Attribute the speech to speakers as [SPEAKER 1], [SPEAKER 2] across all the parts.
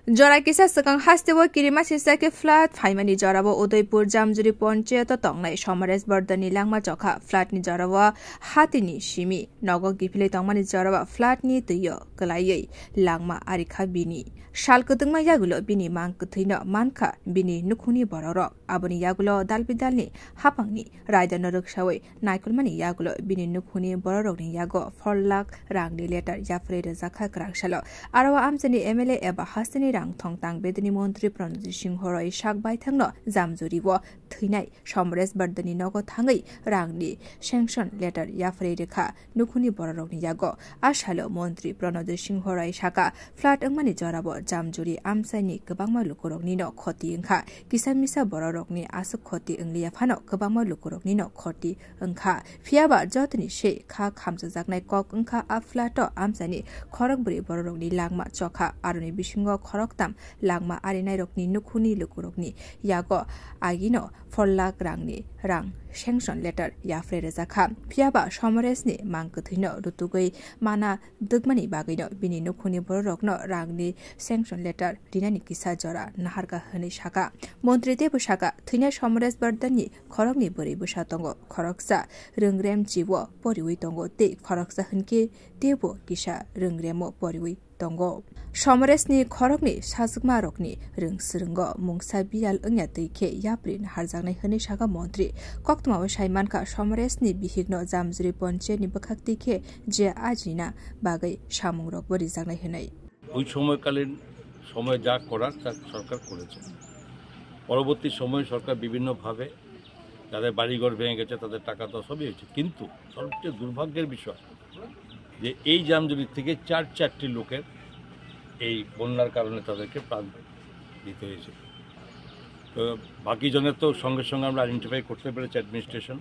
[SPEAKER 1] Jora kisa sakang hastewo kirima sisa ke flat faimani jorabo Udaipur Jamjuri Ponchayato tongnai Somares Bardani langma chokha flat ni jorabo hatini shimi nogo gipile tongmani jorabo flat ni tuyo kalai langma arikha bini shalkutungma yagulo bini mangkuthino manka bini nukhuni bororok aboni yagulo dalbidalni hapangni raidano rukshawe naikulmani yagulo bini nukhuni bororokni yago 4 lakh rangni letter yafre zakha krakshalo arawa amjani MLA eba hastini rang thongtang bedini মন্ত্রী প্রণজিৎ সিংহ রয় সাকবাই থাংনো জামজুরিবো থৈনাই Samaresh বর্দনি নগো থাঙ্গै রাংনি sanction letter ইয়াফরে রেখা নুখুনি বড়রগনি यागो आशालो मन्त्री प्रणजिৎ सिंह रय साका flat अंगमानि जराबो जामजुरि आमसाइनि गोबांमा लुकुरगनि न खति ओंखा किसामिसा बररगनि आसु खति ओंलिया फानो गोबांमा लुकुरगनि न खति ओंखा फियाबा जतनि से खा खामजाकनाय कक ओंखा आ फ्लाटो आमसाइनि खरगबुरि बररगनि लागमा चखा आरुनि बिसिंगो खरगताम लागमा आरिनाय रगनि नुखुनि लुकुरगनि यागो आगिनो 4 लाख रांनि रां सेंक्शन लेटार याफ्रे रेजाखा फियाबा समरेशनि मांगकथैनो रुतुगै माना दगमानि बागैनो बिनि नुखुनि बररगनो रांनि सेंक्शन लेटार दिनानि किसा जरा नाहारगा हनै साका मन्त्री देबो साका थैना समरेश बर्दनि खरगनि बोरै बुसा दंगो खरगसा रोंग्रेम जिवो परिवै दंगो ते खरगसा हनके देबो किसा रोंग्रेमो परिवै दंगो समरेशनि खरगनि साजगमा रगनि रोंसुरुंगो मुंसा बियाल ओंया दैखे याप्रिन हारजानाय हनै साका मन्त्री कक्तमाव साइमानका समरेशनि बिहिगनो जामजुरि पन्चायतनि बखाक्तिखे जे आजिना बागै सामुंरक बरि जानाय हनै
[SPEAKER 2] ওই সময়কালীন সময় যা করার তা সরকার করেছে পরবর্তী সময় সরকার বিভিন্নভাবে যাদের বাড়িঘর ভেঙে গেছে তাদের টাকা তো সবই হয়েছে কিন্তু সবচেয়ে দুর্ভাগ্যের বিষয় যে এই জামজুরি থেকে চারটি লোকের এই বন্যার কারণে তাদেরকে প্রাণ দিতে হয়েছে তো বাকি জনের তো সঙ্গে সঙ্গে আমরা আইডেন্টিফাই করতে পেরেছি অ্যাডমিনিস্ট্রেশন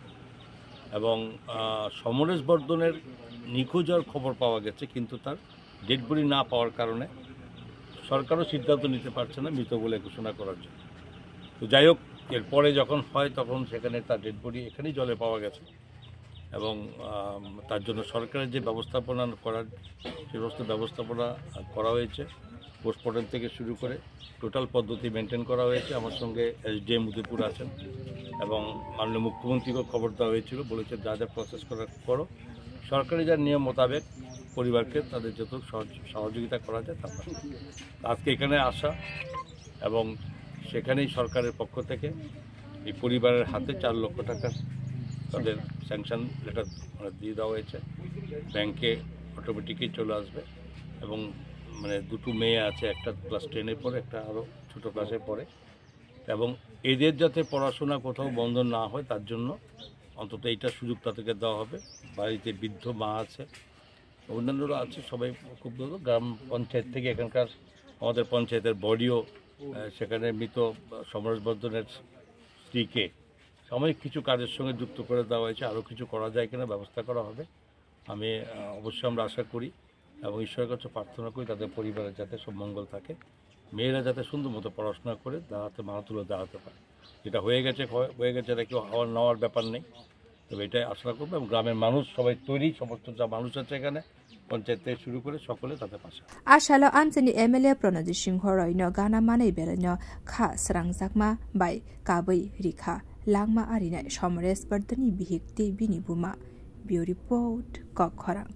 [SPEAKER 2] এবং সমরেশ বর্দনের নিখোঁজ হওয়ার খবর পাওয়া গেছে কিন্তু তার ডেড বডি না পাওয়ার কারণে সরকারও সিদ্ধান্ত নিতে পারছে না মৃত বলে ঘোষণা করার জন্য তো যাই হোক এরপরে যখন হয় তখন সেখানে তার ডেড বডি এখানেই জলে পাওয়া গেছে এবং তার জন্য সরকারের যে ব্যবস্থাপনা করার সে সমস্ত ব্যবস্থাপনা করা হয়েছে পোস্টমর্টম থেকে শুরু করে টোটাল পদ্ধতি মেনটেন করা হয়েছে আমার সঙ্গে SDM উদয়পুর আছেন এবং মাননীয় মুখ্যমন্ত্রীকেও খবর দেওয়া হয়েছিল বলেছে যা যা প্রসেস করার করো সরকারি যার নিয়ম মোতাবেক পরিবারকে তাদের যত সহযোগিতা করা যায় তা আজকে এখানে আসা এবং সেখানেই সরকারের পক্ষ থেকে এই পরিবারের হাতে 4 লক্ষ টাকার তাদের স্যাংশন লেটার দিয়ে দেওয়া হয়েছে ব্যাংকে অটোমেটিকই চলে আসবে এবং মানে দুটো মেয়ে আছে একটা ক্লাস 10-এ পড়ে একটা আরও ছোটো ক্লাসে পড়ে এবং এদের যাতে পড়াশোনা কোথাও বন্ধ না হয় তার জন্য অন্তত এইটা সুযোগ তাদেরকে দেওয়া হবে বাড়িতে বৃদ্ধ মা আছে অন্যান্যরা আছে সবাই খুব গ্রাম পঞ্চায়েত থেকে এখানকার আমাদের পঞ্চায়েতের বডিও সেখানে মৃত সমরেশ বর্দনের স্ত্রীকে সাময়িক কিছু কাজের সঙ্গে যুক্ত করে দেওয়া হয়েছে আরও কিছু করা যায় কিনা ব্যবস্থা করা হবে আমি অবশ্যই আমরা আশা করি এবং ঈশ্বরের কাছে প্রার্থনা করি তাদের পরিবারের যাতে সব মঙ্গল থাকে মেয়েরা যাতে সুন্দর মতো পড়াশোনা করে দাঁড়াতে মাথা তুলে দাঁড়াতে পারে যেটা হয়ে গেছে এটা কেউ হাওয়ার নেওয়ার ব্যাপার নেই তবে এটাই আশা করবো এবং গ্রামের মানুষ সবাই তৈরি সমস্ত যা মানুষ আছে এখানে পঞ্চায়েত থেকে শুরু করে সকলে তাদের পাশে
[SPEAKER 1] আশালো আমজনি MLA প্রণজিৎ সিংহ রয়নো গানা মানাই বেরনো খা স্রাংজাকমা বাই কাबै রিখা langma arina সমরেশ বর্দনি বিহিকতে বিনি বুমা বিও রিপোর্ট কখরাং